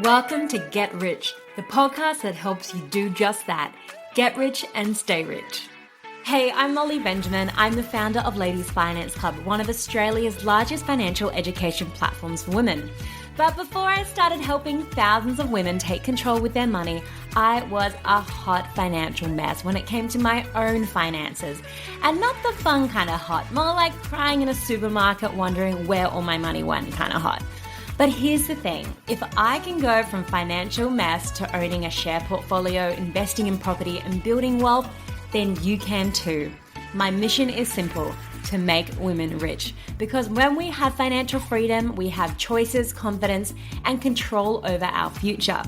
Welcome to Get Rich, the podcast that helps you do just that. Get rich and stay rich. Hey, I'm Molly Benjamin. I'm the founder of Ladies Finance Club, one of Australia's largest financial education platforms for women. But before I started helping thousands of women take control with their money, I was a hot financial mess when it came to my own finances. And not the fun kind of hot, more like crying in a supermarket wondering where all my money went kind of hot. But here's the thing, if I can go from financial mess to owning a share portfolio, investing in property and building wealth, then you can too. My mission is simple, to make women rich. Because when we have financial freedom, we have choices, confidence, and control over our future.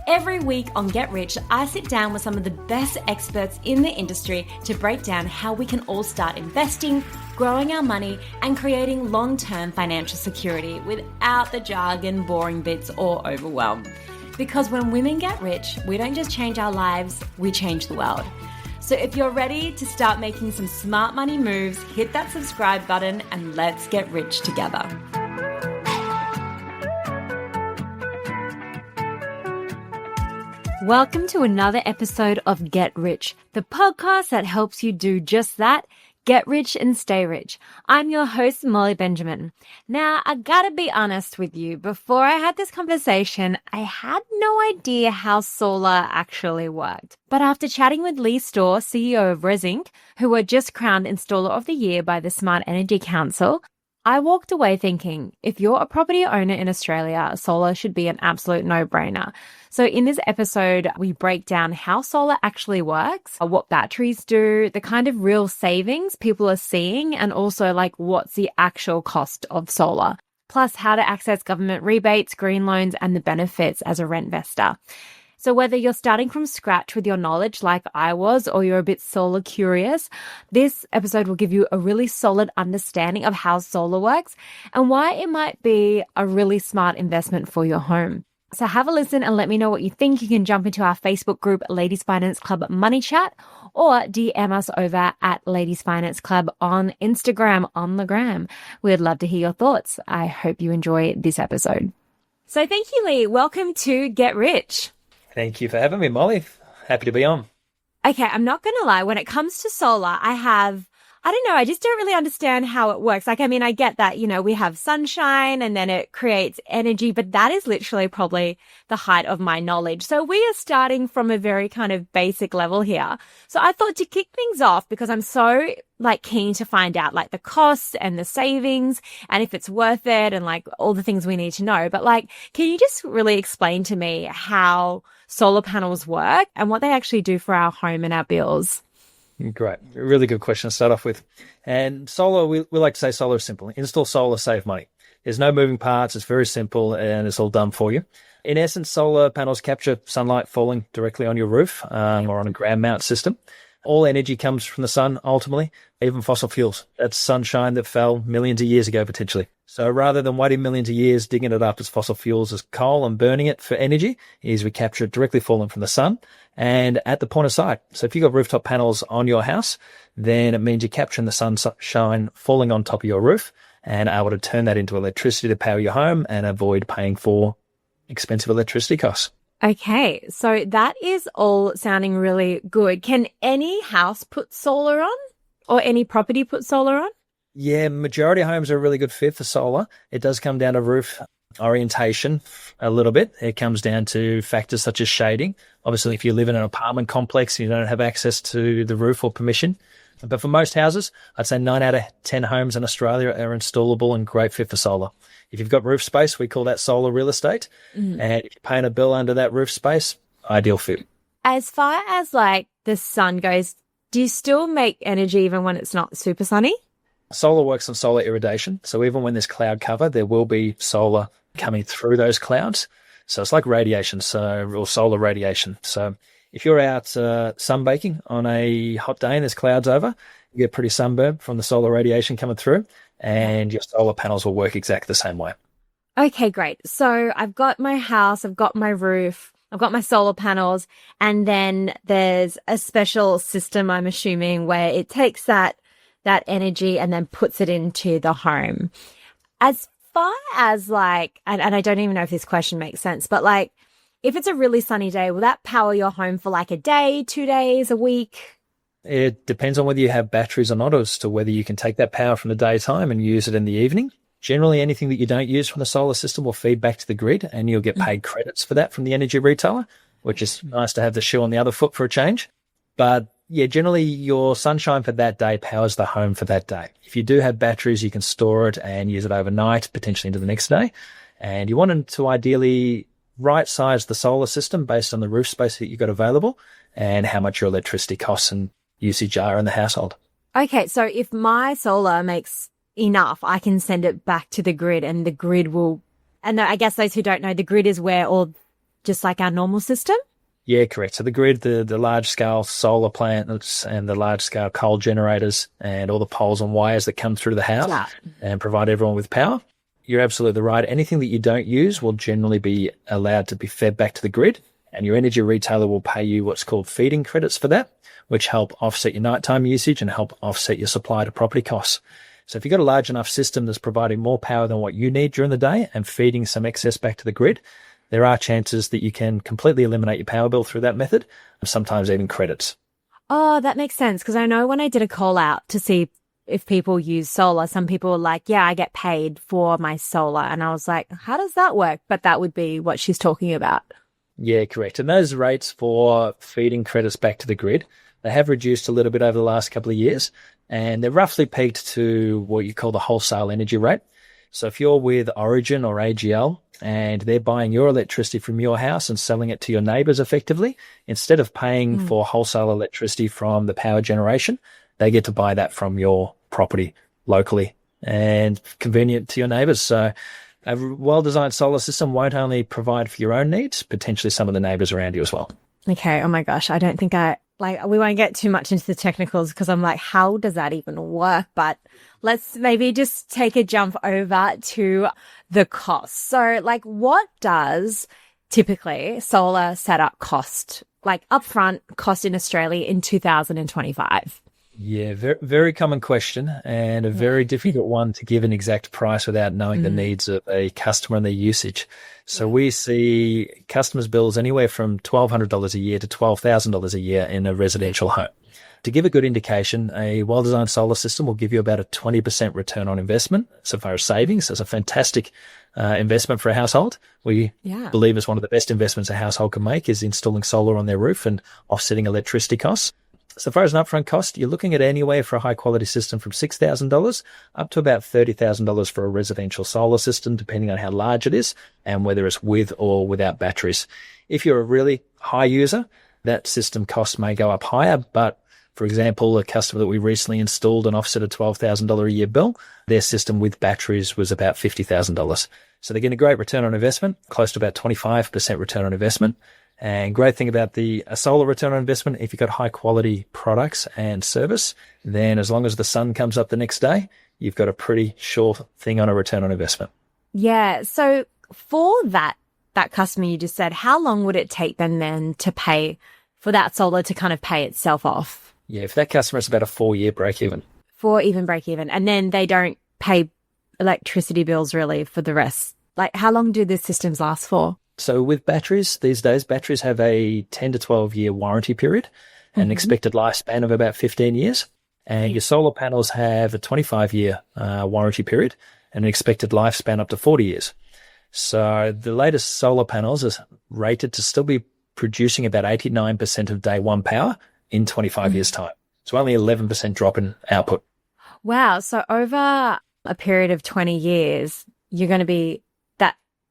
Every week on Get Rich, I sit down with some of the best experts in the industry to break down how we can all start investing, growing our money, and creating long-term financial security without the jargon, boring bits, or overwhelm. Because when women get rich, we don't just change our lives, we change the world. So if you're ready to start making some smart money moves, hit that subscribe button and let's get rich together. Welcome to another episode of Get Rich, the podcast that helps you do just that. Get rich and stay rich. I'm your host, Molly Benjamin. Now, I gotta be honest with you. Before I had this conversation, I had no idea how solar actually worked. But after chatting with Leigh Storr, CEO of Resinc, who were just crowned Installer of the Year by the Smart Energy Council, I walked away thinking, if you're a property owner in Australia, solar should be an absolute no-brainer. So in this episode, we break down how solar actually works, what batteries do, the kind of real savings people are seeing, and also like what's the actual cost of solar, plus how to access government rebates, green loans, and the benefits as a rent investor. So whether you're starting from scratch with your knowledge like I was, or you're a bit solar curious, this episode will give you a really solid understanding of how solar works and why it might be a really smart investment for your home. So have a listen and let me know what you think. You can jump into our Facebook group, Ladies Finance Club Money Chat, or DM us over at Ladies Finance Club on Instagram, on the gram. We'd love to hear your thoughts. I hope you enjoy this episode. So thank you, Leigh. Welcome to Get Rich. Thank you for having me, Molly. Happy to be on. Okay, I'm not going to lie. When it comes to solar, I just don't really understand how it works. Like, I mean, I get that, we have sunshine and then it creates energy, but that is literally probably the height of my knowledge. So we are starting from a very kind of basic level here. So I thought to kick things off, because I'm so keen to find out the costs and the savings and if it's worth it and all the things we need to know. But can you just really explain to me how solar panels work and what they actually do for our home and our bills? Great. Really good question to start off with. And solar, we like to say solar is simple. Install solar, save money. There's no moving parts. It's very simple and it's all done for you. In essence, solar panels capture sunlight falling directly on your roof or on a ground mount system. All energy comes from the sun, ultimately, even fossil fuels. That's sunshine that fell millions of years ago, potentially. So rather than waiting millions of years, digging it up as fossil fuels as coal and burning it for energy, is we capture it directly falling from the sun and at the point of sight. So if you've got rooftop panels on your house, then it means you're capturing the sunshine falling on top of your roof and able to turn that into electricity to power your home and avoid paying for expensive electricity costs. Okay, so that is all sounding really good. Can any house put solar on or any property put solar on? Yeah, majority of homes are a really good fit for solar. It does come down to roof orientation a little bit. It comes down to factors such as shading. Obviously, if you live in an apartment complex, you don't have access to the roof or permission. But for most houses, I'd say 9 out of 10 homes in Australia are installable and great fit for solar. If you've got roof space, we call that solar real estate. And if you're paying a bill under that roof space, ideal fit. As far as the sun goes, do you still make energy even when it's not super sunny? Solar works on solar irradiation. So even when there's cloud cover, there will be solar coming through those clouds. So it's like radiation, or solar radiation. So if you're out sunbaking on a hot day and there's clouds over, you get pretty sunburned from the solar radiation coming through, and your solar panels will work exactly the same way. Okay, great. So I've got my house, I've got my roof, I've got my solar panels, and then there's a special system, I'm assuming, where it takes that energy and then puts it into the home. As far as like, and I don't even know if this question makes sense, but like, if it's a really sunny day, will that power your home for like a day, 2 days, a week? It depends on whether you have batteries or not as to whether you can take that power from the daytime and use it in the evening. Generally, anything that you don't use from the solar system will feed back to the grid, and you'll get paid credits for that from the energy retailer, which is nice to have the shoe on the other foot for a change. But yeah, generally your sunshine for that day powers the home for that day. If you do have batteries, you can store it and use it overnight, potentially into the next day. And you want to ideally right-size the solar system based on the roof space that you've got available and how much your electricity costs and usage are in the household. Okay, so if my solar makes enough, I can send it back to the grid and the grid will, and I guess those who don't know, the grid is where all, just like our normal system? Yeah, correct. So the grid, the large-scale solar plants and the large-scale coal generators and all the poles and wires that come through the house and provide everyone with power. You're absolutely right. Anything that you don't use will generally be allowed to be fed back to the grid, and your energy retailer will pay you what's called feed-in credits for that, which help offset your nighttime usage and help offset your supply to property costs. So if you've got a large enough system that's providing more power than what you need during the day and feeding some excess back to the grid, there are chances that you can completely eliminate your power bill through that method, and sometimes even credits. Oh, that makes sense. Because I know when I did a call out to see if people use solar, some people were like, yeah, I get paid for my solar. And I was like, how does that work? But that would be what she's talking about. Yeah, correct. And those rates for feeding credits back to the grid, they have reduced a little bit over the last couple of years, and they're roughly peaked to what you call the wholesale energy rate. So if you're with Origin or AGL and they're buying your electricity from your house and selling it to your neighbours effectively, instead of paying for wholesale electricity from the power generation, they get to buy that from your property locally and convenient to your neighbours. So a well-designed solar system won't only provide for your own needs, potentially some of the neighbours around you as well. Okay. Oh my gosh. I don't think we won't get too much into the technicals because I'm like, how does that even work? But let's maybe just take a jump over to the cost. So like, what does typically solar setup cost, like upfront cost in Australia in 2025? Yeah, very, very common question and a very difficult one to give an exact price without knowing the needs of a customer and their usage. So we see customers' bills anywhere from $1,200 a year to $12,000 a year in a residential home. To give a good indication, a well-designed solar system will give you about a 20% return on investment so far as savings. It's a fantastic investment for a household. We believe it's one of the best investments a household can make is installing solar on their roof and offsetting electricity costs. So far as an upfront cost, you're looking at anywhere for a high-quality system from $6,000 up to about $30,000 for a residential solar system, depending on how large it is and whether it's with or without batteries. If you're a really high user, that system cost may go up higher, but for example, a customer that we recently installed and offset a $12,000 a year bill, their system with batteries was about $50,000. So they're getting a great return on investment, close to about 25% return on investment. And great thing about a solar return on investment, if you've got high quality products and service, then as long as the sun comes up the next day, you've got a pretty sure thing on a return on investment. Yeah. So for that customer you just said, how long would it take them then to pay for that solar to kind of pay itself off? Yeah, if that customer is about a 4-year break even. 4 even break even. And then they don't pay electricity bills really for the rest. Like how long do the systems last for? So with batteries, these days, batteries have a 10 to 12 year warranty period and an expected lifespan of about 15 years. And your solar panels have a 25-year warranty period and an expected lifespan up to 40 years. So the latest solar panels are rated to still be producing about 89% of day one power in 25 years' time. So only 11% drop in output. Wow. So over a period of 20 years, you're going to be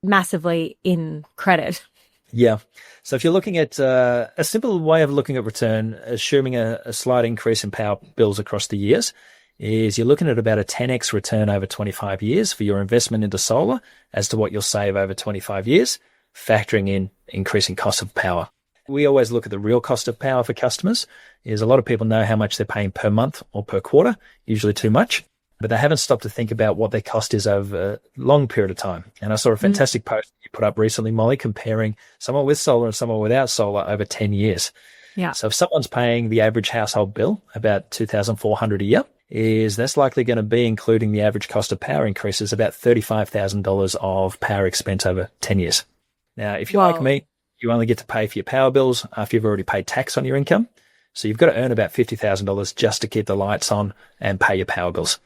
massively in credit. Yeah. So if you're looking at a simple way of looking at return, assuming a slight increase in power bills across the years, is you're looking at about a 10x return over 25 years for your investment into solar as to what you'll save over 25 years, factoring in increasing cost of power. We always look at the real cost of power for customers. Is a lot of people know how much they're paying per month or per quarter, usually too much. But they haven't stopped to think about what their cost is over a long period of time. And I saw a fantastic post you put up recently, Molly, comparing someone with solar and someone without solar over 10 years. Yeah. So if someone's paying the average household bill about $2,400 a year, is that's likely going to be, including the average cost of power increases, about $35,000 of power expense over 10 years. Now, if you're like me, you only get to pay for your power bills after you've already paid tax on your income. So you've got to earn about $50,000 just to keep the lights on and pay your power bills.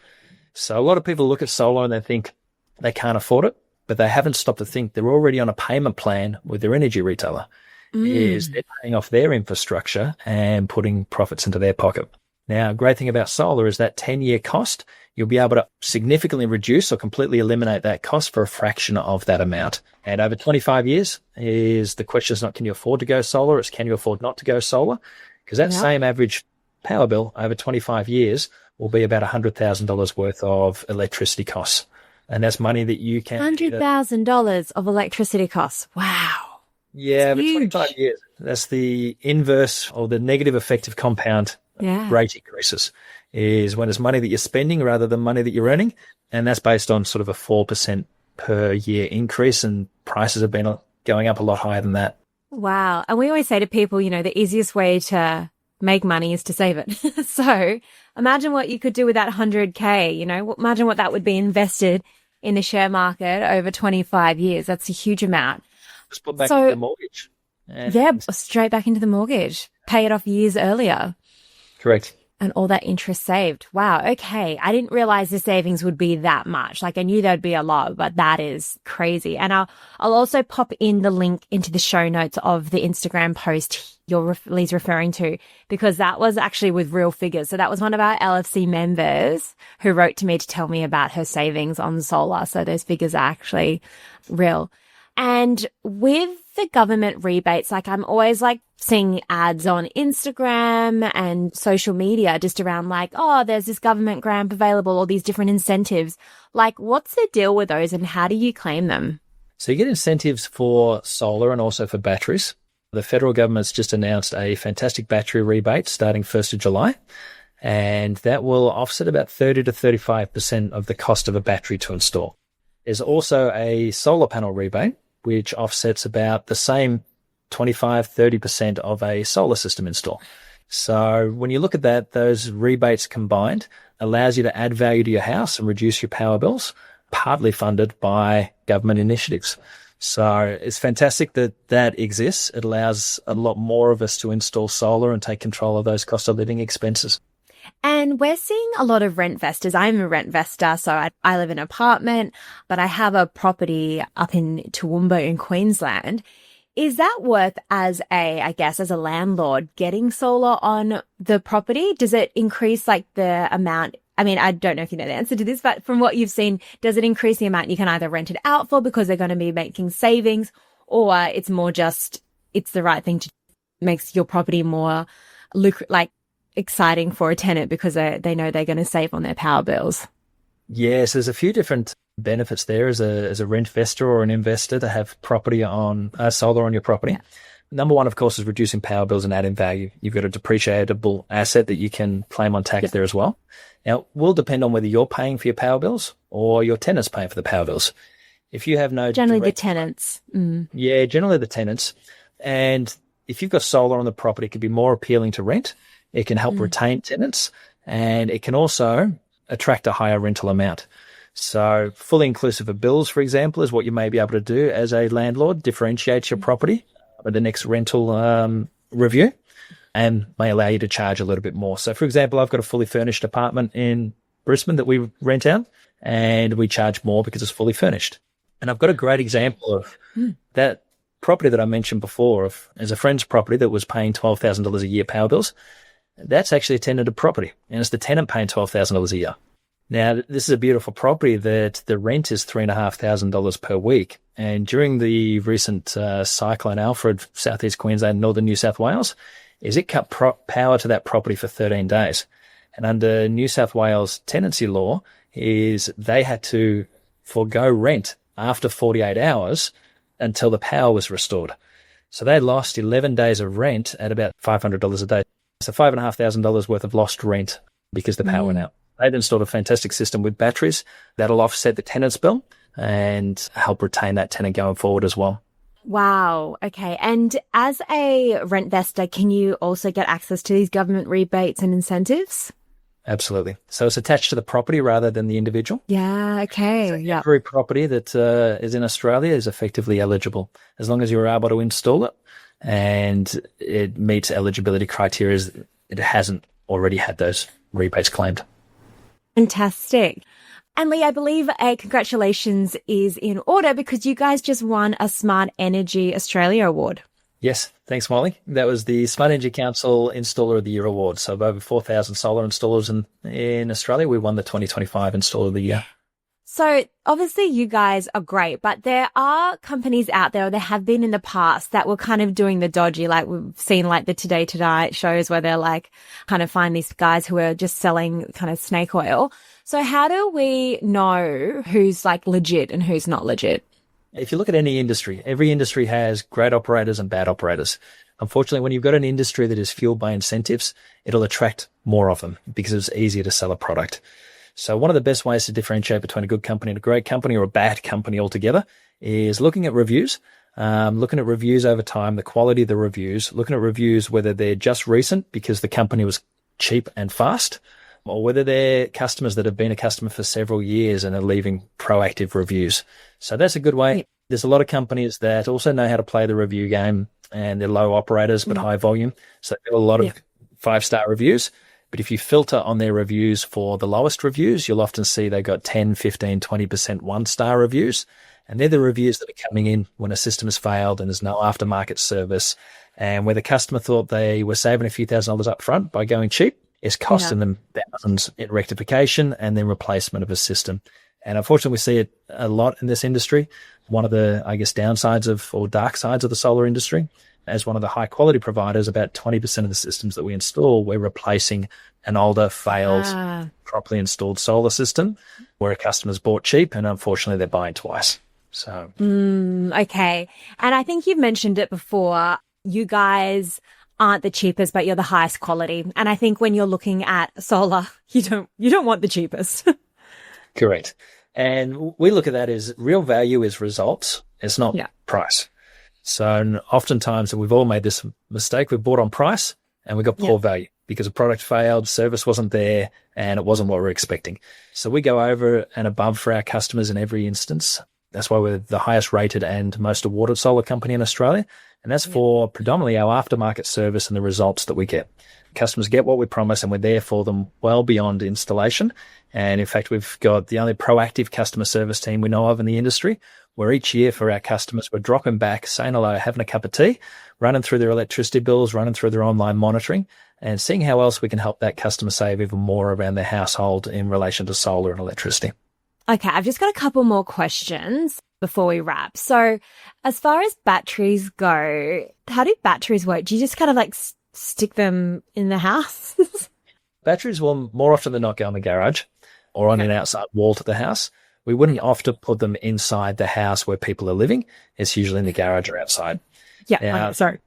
So a lot of people look at solar and they think they can't afford it, but they haven't stopped to think they're already on a payment plan with their energy retailer. Is they're paying off their infrastructure and putting profits into their pocket. Now, a great thing about solar is that 10-year cost, you'll be able to significantly reduce or completely eliminate that cost for a fraction of that amount. And over 25 years is the question is not can you afford to go solar, it's can you afford not to go solar? Because that same average power bill over 25 years will be about $100,000 worth of electricity costs. And that's money that you can... $100,000 of electricity costs. Wow. Yeah, over 25 years. That's the inverse or the negative effective compound rate increases is when it's money that you're spending rather than money that you're earning. And that's based on sort of a 4% per year increase, and prices have been going up a lot higher than that. Wow. And we always say to people, the easiest way to make money is to save it. So imagine what you could do with that 100K, imagine what that would be invested in the share market over 25 years. That's a huge amount. Just put back into the mortgage. Straight back into the mortgage. Pay it off years earlier. Correct. And all that interest saved. Wow. Okay. I didn't realize the savings would be that much. Like, I knew there'd be a lot, but that is crazy. And I'll also pop in the link into the show notes of the Instagram post Lee's referring to, because that was actually with real figures. So that was one of our LFC members who wrote to me to tell me about her savings on solar. So those figures are actually real. And with the government rebates, I'm always seeing ads on Instagram and social media just around there's this government grant available, all these different incentives. What's the deal with those and how do you claim them? So you get incentives for solar and also for batteries. The federal government's just announced a fantastic battery rebate starting 1st of July, and that will offset about 30 to 35% of the cost of a battery to install. There's also a solar panel rebate, which offsets about the same 25-30% of a solar system install. So when you look at that, those rebates combined allows you to add value to your house and reduce your power bills, partly funded by government initiatives. So it's fantastic that that exists. It allows a lot more of us to install solar and take control of those cost of living expenses. And we're seeing a lot of rent vestors. I'm a rent vestor, so I live in an apartment, but I have a property up in Toowoomba in Queensland. Is that worth as a landlord getting solar on the property? Does it increase the amount? I mean, I don't know if you know the answer to this, but from what you've seen, does it increase the amount you can either rent it out for because they're going to be making savings, or it's more just it's the right thing to makes your property more exciting for a tenant because they know they're going to save on their power bills? Yes, there's a few different benefits there as a rent vestor or an investor to have property on solar on your property. Yeah. Number one, of course, is reducing power bills and adding value. You've got a depreciatable asset that you can claim on tax there as well. Now, it will depend on whether you're paying for your power bills or your tenant's paying for the power bills. If you have no generally the tenants. Yeah, generally the tenants. And if you've got solar on the property, it can be more appealing to rent. It can help retain tenants, and it can also attract a higher rental amount. So fully inclusive of bills, for example, is what you may be able to do as a landlord, differentiates your property at the next rental review and may allow you to charge a little bit more. So, for example, I've got a fully furnished apartment in Brisbane that we rent out, and we charge more because it's fully furnished. And I've got a great example of that property that I mentioned before as a friend's property that was paying $12,000 a year power bills. That's actually a tenanted property, and it's the tenant paying $12,000 a year. Now, this is a beautiful property that the rent is $3,500 per week. And during the recent Cyclone Alfred, southeast Queensland, northern New South Wales, it cut power to that property for 13 days. And under New South Wales tenancy law they had to forego rent after 48 hours until the power was restored. So they lost 11 days of rent at about $500 a day. So $5,500 worth of lost rent because the power went out. They've installed a fantastic system with batteries that'll offset the tenant's bill and help retain that tenant going forward as well. Wow. Okay. And as a rent vestor, can you also get access to these government rebates and incentives? Absolutely. So it's attached to the property rather than the individual. Yeah. Okay. So Yeah. every property that is in Australia is effectively eligible as long as you're able to install it and it meets eligibility criteria. It hasn't already had those rebates claimed. Fantastic. And Leigh, I believe a congratulations is in order because you guys just won a Smart Energy Australia Award. Yes, thanks, Molly. That was the Smart Energy Council Installer of the Year Award. So of over 4,000 solar installers in Australia, we won the 2025 Installer of the Year. So obviously you guys are great, but there are companies out there, or there have been in the past, that were kind of doing the dodgy, like we've seen like the Today Tonight shows where they're like kind of find these guys who are just selling kind of snake oil. So how do we know who's like legit and who's not legit? If you look at any industry, every industry has great operators and bad operators. Unfortunately, when you've got an industry that is fueled by incentives, it'll attract more of them because it's easier to sell a product. So one of the best ways to differentiate between a good company and a great company or a bad company altogether is looking at reviews, looking at reviews over time, the quality of the reviews, looking at reviews, whether they're just recent because the company was cheap and fast, or whether they're customers that have been a customer for several years and are leaving proactive reviews. So that's a good way. Yep. There's a lot of companies that also know how to play the review game and they're low operators but high volume. So they have a lot of 5-star reviews. But if you filter on their reviews for the lowest reviews, you'll often see they got 10, 15, 20% 1-star reviews. And they're the reviews that are coming in when a system has failed and there's no aftermarket service. And where the customer thought they were saving a few $1,000s up front by going cheap, it's costing them thousands in rectification and then replacement of a system. And unfortunately, we see it a lot in this industry. One of the, downsides or dark sides of the solar industry, as one of the high quality providers, about 20% of the systems that we install, we're replacing an older, failed, properly installed solar system where a customer's bought cheap and unfortunately they're buying twice. So, okay. And I think you've mentioned it before. You guys aren't the cheapest, but you're the highest quality. And I think when you're looking at solar, you don't want the cheapest. Correct. And we look at that as real value is results. It's not price. So oftentimes we've all made this mistake. We've bought on price and we got poor value because the product failed, service wasn't there, and it wasn't what we're expecting. So we go over and above for our customers in every instance. That's why we're the highest rated and most awarded solar company in Australia. And that's for predominantly our aftermarket service and the results that we get. Customers get what we promise and we're there for them well beyond installation. And in fact, we've got the only proactive customer service team we know of in the industry, where each year for our customers, we're dropping back, saying hello, having a cup of tea, running through their electricity bills, running through their online monitoring, and seeing how else we can help that customer save even more around their household in relation to solar and electricity. Okay, I've just got a couple more questions before we wrap. So as far as batteries go, how do batteries work? Do you just kind of like stick them in the house? Batteries will more often than not go in the garage or on an outside wall to the house. We wouldn't often put them inside the house where people are living. It's usually in the garage or outside. Sorry.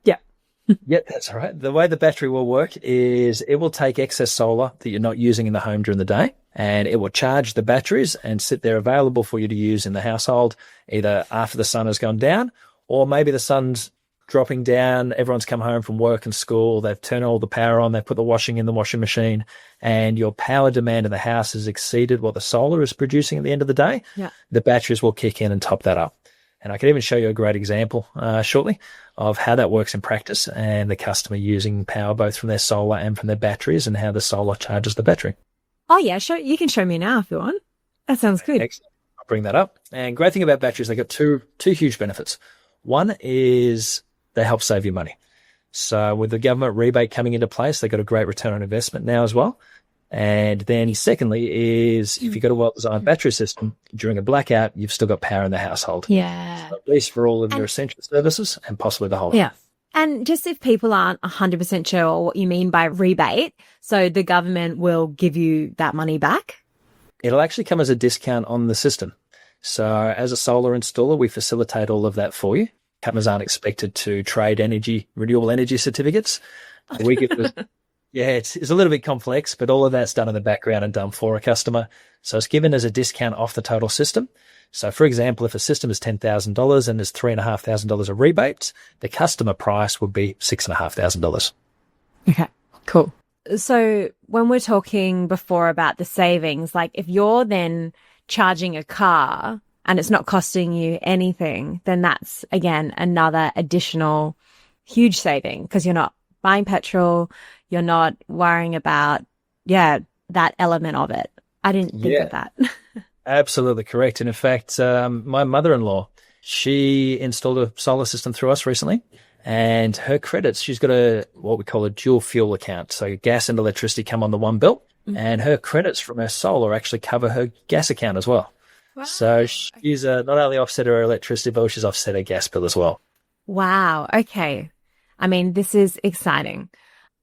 Yep, that's all right. The way the battery will work is it will take excess solar that you're not using in the home during the day, and it will charge the batteries and sit there available for you to use in the household, either after the sun has gone down or maybe the sun's dropping down, everyone's come home from work and school, they've turned all the power on, they've put the washing in the washing machine, and your power demand in the house has exceeded what the solar is producing at the end of the day, the batteries will kick in and top that up. And I can even show you a great example shortly of how that works in practice and the customer using power both from their solar and from their batteries and how the solar charges the battery. Oh, yeah. You can show me now if you want. That sounds good. Excellent. I'll bring that up. And great thing about batteries, they've got two huge benefits. One is they help save you money. So with the government rebate coming into place, they've got a great return on investment now as well. And then secondly is if you've got a well-designed battery system, during a blackout, you've still got power in the household. Yeah. So at least for all of your essential services and possibly the whole. Yeah. And just if people aren't 100% sure what you mean by rebate, so the government will give you that money back? It'll actually come as a discount on the system. So as a solar installer, we facilitate all of that for you. Customers aren't expected to trade renewable energy certificates. We give it's a little bit complex, but all of that's done in the background and done for a customer. So it's given as a discount off the total system. So for example, if a system is $10,000 and there's $3,500 of rebates, the customer price would be $6,500. Okay, cool. So when we're talking before about the savings, like if you're then charging a car and it's not costing you anything, then that's, again, another additional huge saving because you're not buying petrol, you're not worrying about, that element of it. I didn't think of that. Absolutely correct. And in fact, my mother-in-law, she installed a solar system through us recently, and her credits, she's got what we call a dual fuel account. So gas and electricity come on the one bill, and her credits from her solar actually cover her gas account as well. Wow. So she's not only offset her electricity bill, she's offset her gas bill as well. Wow. Okay. I mean, this is exciting.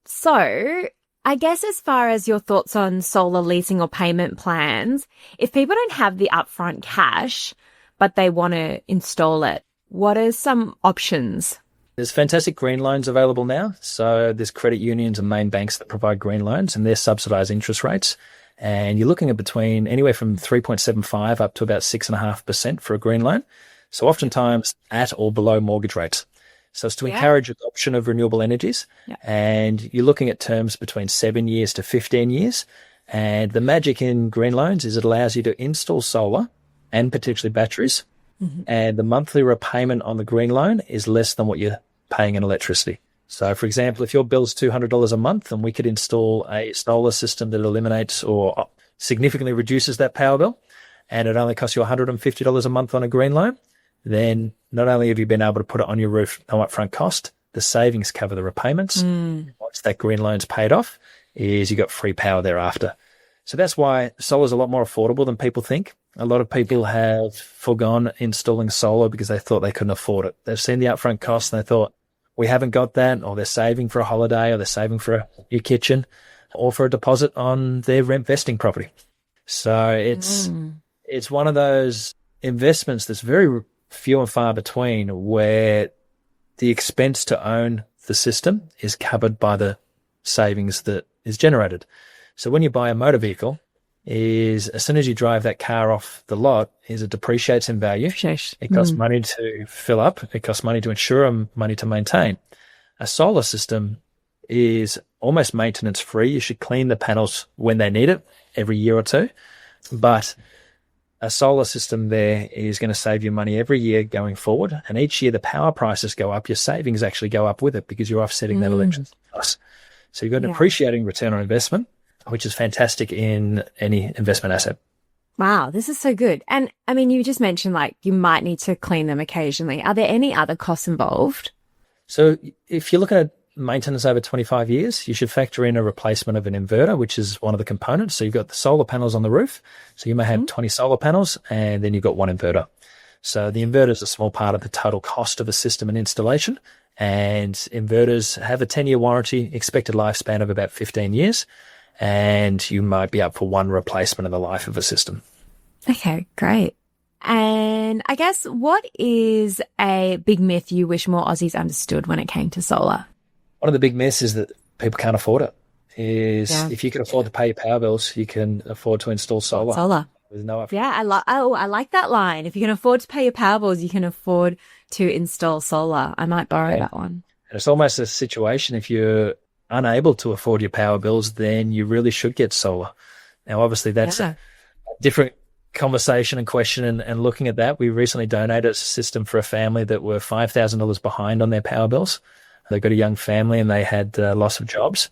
So I guess as far as your thoughts on solar leasing or payment plans, if people don't have the upfront cash, but they want to install it, what are some options? There's fantastic green loans available now. So there's credit unions and main banks that provide green loans, and they're subsidized interest rates. And you're looking at between anywhere from 3.75 up to about 6.5% for a green loan. So oftentimes at or below mortgage rates. So it's to encourage adoption of renewable energies. Yeah. And you're looking at terms between 7 years to 15 years. And the magic in green loans is it allows you to install solar and potentially batteries. Mm-hmm. And the monthly repayment on the green loan is less than what you're paying in electricity. So, for example, if your bill's $200 a month and we could install a solar system that eliminates or significantly reduces that power bill, and it only costs you $150 a month on a green loan, then not only have you been able to put it on your roof, no upfront cost, the savings cover the repayments. Once that green loan's paid off, is you got free power thereafter. So that's why solar is a lot more affordable than people think. A lot of people have forgone installing solar because they thought they couldn't afford it. They've seen the upfront cost and they thought, we haven't got that, or they're saving for a holiday, or they're saving for a new kitchen, or for a deposit on their rent vesting property. So it's one of those investments that's very few and far between where the expense to own the system is covered by the savings that is generated. So when you buy a motor vehicle, is as soon as you drive that car off the lot, is it depreciates in value. It costs money to fill up. It costs money to insure and money to maintain. A solar system is almost maintenance free. You should clean the panels when they need it every year or two. But a solar system there is going to save you money every year going forward. And each year the power prices go up, your savings actually go up with it because you're offsetting that electricity cost. So you've got an appreciating return on investment, which is fantastic in any investment asset. Wow, this is so good. And I mean, you just mentioned like you might need to clean them occasionally. Are there any other costs involved? So if you're looking at maintenance over 25 years, you should factor in a replacement of an inverter, which is one of the components. So you've got the solar panels on the roof. So you may have 20 solar panels and then you've got one inverter. So the inverter is a small part of the total cost of a system and installation. And inverters have a 10-year warranty, expected lifespan of about 15 years. And you might be up for one replacement in the life of a system. Okay, great. And I guess what is a big myth you wish more Aussies understood when it came to solar? One of the big myths is that people can't afford it. If you can afford to pay your power bills, you can afford to install solar. With no upfront. I like that line. If you can afford to pay your power bills, you can afford to install solar. I might borrow that one. And it's almost a situation if you're unable to afford your power bills, then you really should get solar. Now, obviously, that's a different conversation and question. And looking at that, we recently donated a system for a family that were $5,000 behind on their power bills. They've got a young family and they had loss of jobs.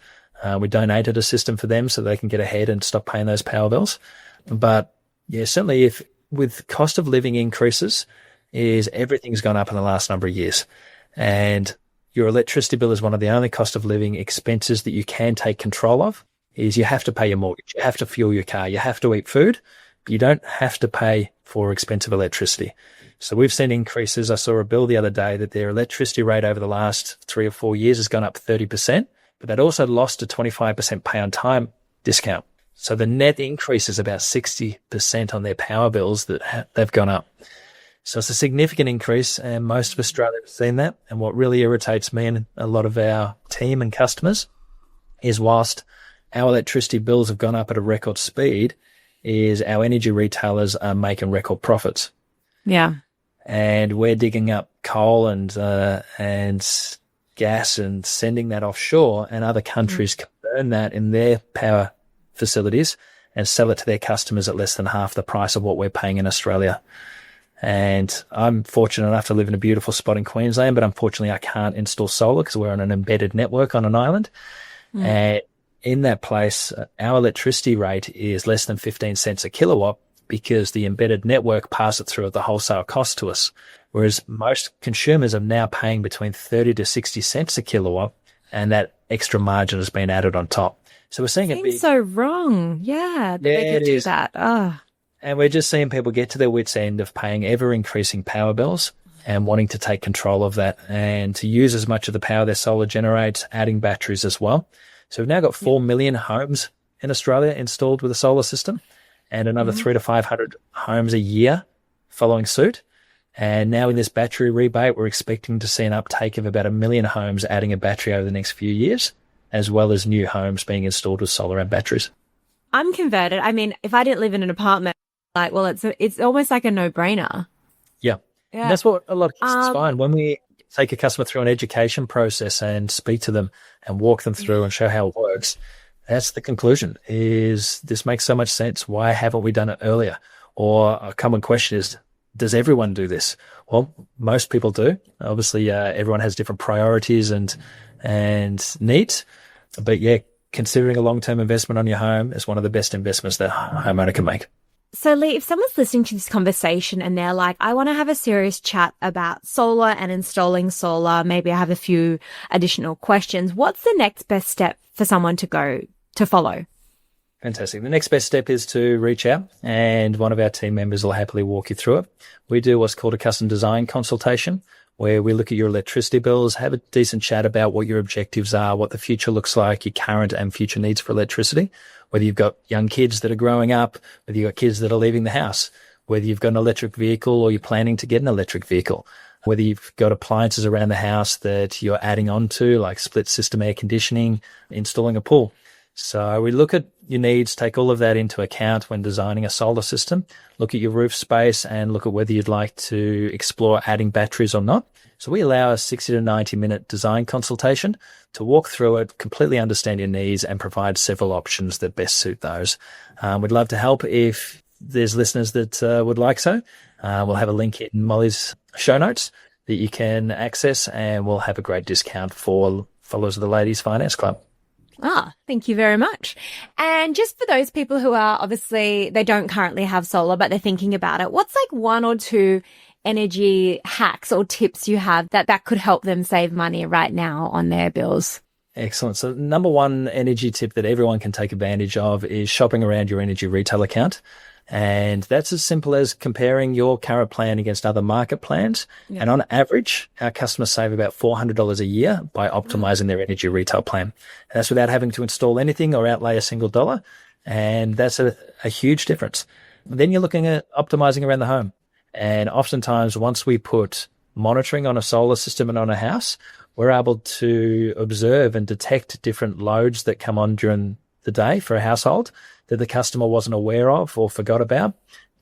We donated a system for them so they can get ahead and stop paying those power bills. But yeah, certainly if with cost of living increases, is everything's gone up in the last number of years. And your electricity bill is one of the only cost of living expenses that you can take control of. Is you have to pay your mortgage, you have to fuel your car, you have to eat food, but you don't have to pay for expensive electricity. So we've seen increases. I saw a bill the other day that their electricity rate over the last 3 or 4 years has gone up 30%, but they'd also lost a 25% pay on time discount. So the net increase is about 60% on their power bills that they've gone up. So it's a significant increase, and most of Australia have seen that. And what really irritates me and a lot of our team and customers is whilst our electricity bills have gone up at a record speed, is our energy retailers are making record profits. Yeah. And we're digging up coal and gas and sending that offshore, and other countries convert burn that in their power facilities and sell it to their customers at less than half the price of what we're paying in Australia. And I'm fortunate enough to live in a beautiful spot in Queensland, but unfortunately I can't install solar because we're on an embedded network on an island. And in that place, our electricity rate is less than 15 cents a kilowatt because the embedded network passes it through at the wholesale cost to us. Whereas most consumers are now paying between 30 to 60 cents a kilowatt, and that extra margin has been added on top. So we're seeing Seems so wrong. Yeah, they could do that. Oh. And we're just seeing people get to their wits' end of paying ever-increasing power bills and wanting to take control of that and to use as much of the power their solar generates, adding batteries as well. So we've now got 4 million homes in Australia installed with a solar system and another 300 to 500 homes a year following suit. And now in this battery rebate, we're expecting to see an uptake of about 1 million homes adding a battery over the next few years, as well as new homes being installed with solar and batteries. I'm converted. I mean, if I didn't live in an apartment, it's almost like a no-brainer. Yeah. And that's what a lot of customers find. When we take a customer through an education process and speak to them and walk them through and show how it works, that's the conclusion, is this makes so much sense. Why haven't we done it earlier? Or a common question is, does everyone do this? Well, most people do. Obviously, everyone has different priorities and needs. But yeah, considering a long-term investment on your home is one of the best investments that a homeowner can make. So Leigh, if someone's listening to this conversation and they're like, I want to have a serious chat about solar and installing solar, maybe I have a few additional questions, what's the next best step for someone to follow? Fantastic. The next best step is to reach out and one of our team members will happily walk you through it. We do what's called a custom design consultation, where we look at your electricity bills, have a decent chat about what your objectives are, what the future looks like, your current and future needs for electricity, whether you've got young kids that are growing up, whether you've got kids that are leaving the house, whether you've got an electric vehicle or you're planning to get an electric vehicle, whether you've got appliances around the house that you're adding on to, like split system air conditioning, installing a pool. So we look at your needs, take all of that into account when designing a solar system, look at your roof space and look at whether you'd like to explore adding batteries or not. So we allow a 60 to 90 minute design consultation to walk through it, completely understand your needs and provide several options that best suit those. We'd love to help if there's listeners that would like so. We'll have a link in Molly's show notes that you can access and we'll have a great discount for followers of the Ladies Finance Club. Thank you very much. And just for those people who are obviously, they don't currently have solar, but they're thinking about it, what's like one or two energy hacks or tips you have that could help them save money right now on their bills? Excellent. So number one energy tip that everyone can take advantage of is shopping around your energy retail account. And that's as simple as comparing your current plan against other market plans. Yeah. And on average, our customers save about $400 a year by optimizing their energy retail plan. And that's without having to install anything or outlay a single dollar. And that's a huge difference. Then you're looking at optimizing around the home. And oftentimes, once we put monitoring on a solar system and on a house, we're able to observe and detect different loads that come on during the day for a household that the customer wasn't aware of or forgot about.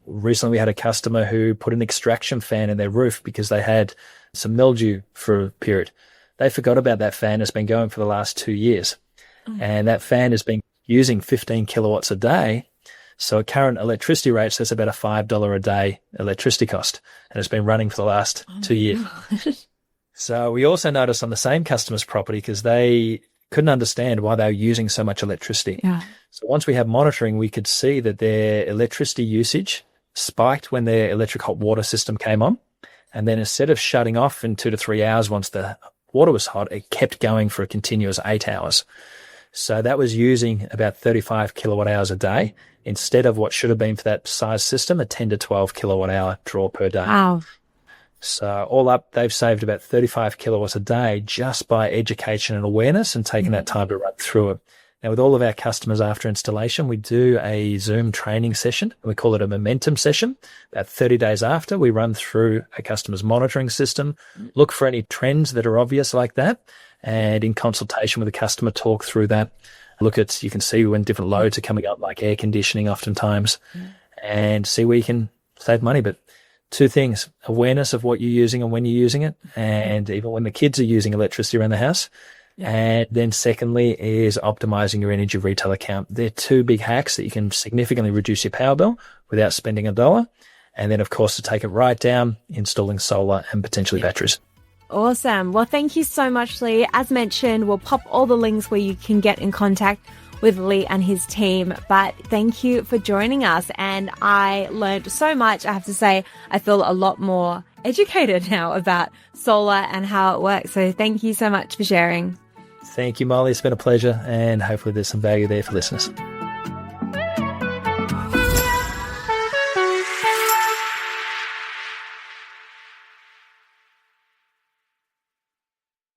Recently, we had a customer who put an extraction fan in their roof because they had some mildew for a period. They forgot about that fan. It's been going for the last 2 years. And that fan has been using 15 kilowatts a day. So at current electricity rates, that's about a $5 a day electricity cost. And it's been running for the last 2 years. So we also noticed on the same customer's property, because they couldn't understand why they were using so much electricity. Yeah. So once we had monitoring, we could see that their electricity usage spiked when their electric hot water system came on. And then instead of shutting off in 2 to 3 hours once the water was hot, it kept going for a continuous 8 hours. So that was using about 35 kilowatt hours a day instead of what should have been for that size system, a 10 to 12 kilowatt hour draw per day. Wow. So all up, they've saved about 35 kilowatts a day just by education and awareness and taking that time to run through it. Now, with all of our customers after installation, we do a Zoom training session. We call it a momentum session. About 30 days after, we run through a customer's monitoring system, look for any trends that are obvious like that, and in consultation with the customer, talk through that. Look at, you can see when different loads are coming up, like air conditioning oftentimes, and see where you can save money. But two things: awareness of what you're using and when you're using it. And even when the kids are using electricity around the house, And then secondly is optimizing your energy retail account. They're two big hacks that you can significantly reduce your power bill without spending a dollar. And then, of course, to take it right down, installing solar and potentially batteries. Awesome. Well, thank you so much, Leigh. As mentioned, we'll pop all the links where you can get in contact with Leigh and his team. But thank you for joining us. And I learned so much. I have to say, I feel a lot more educated now about solar and how it works. So thank you so much for sharing. Thank you, Molly. It's been a pleasure. And hopefully there's some value there for listeners.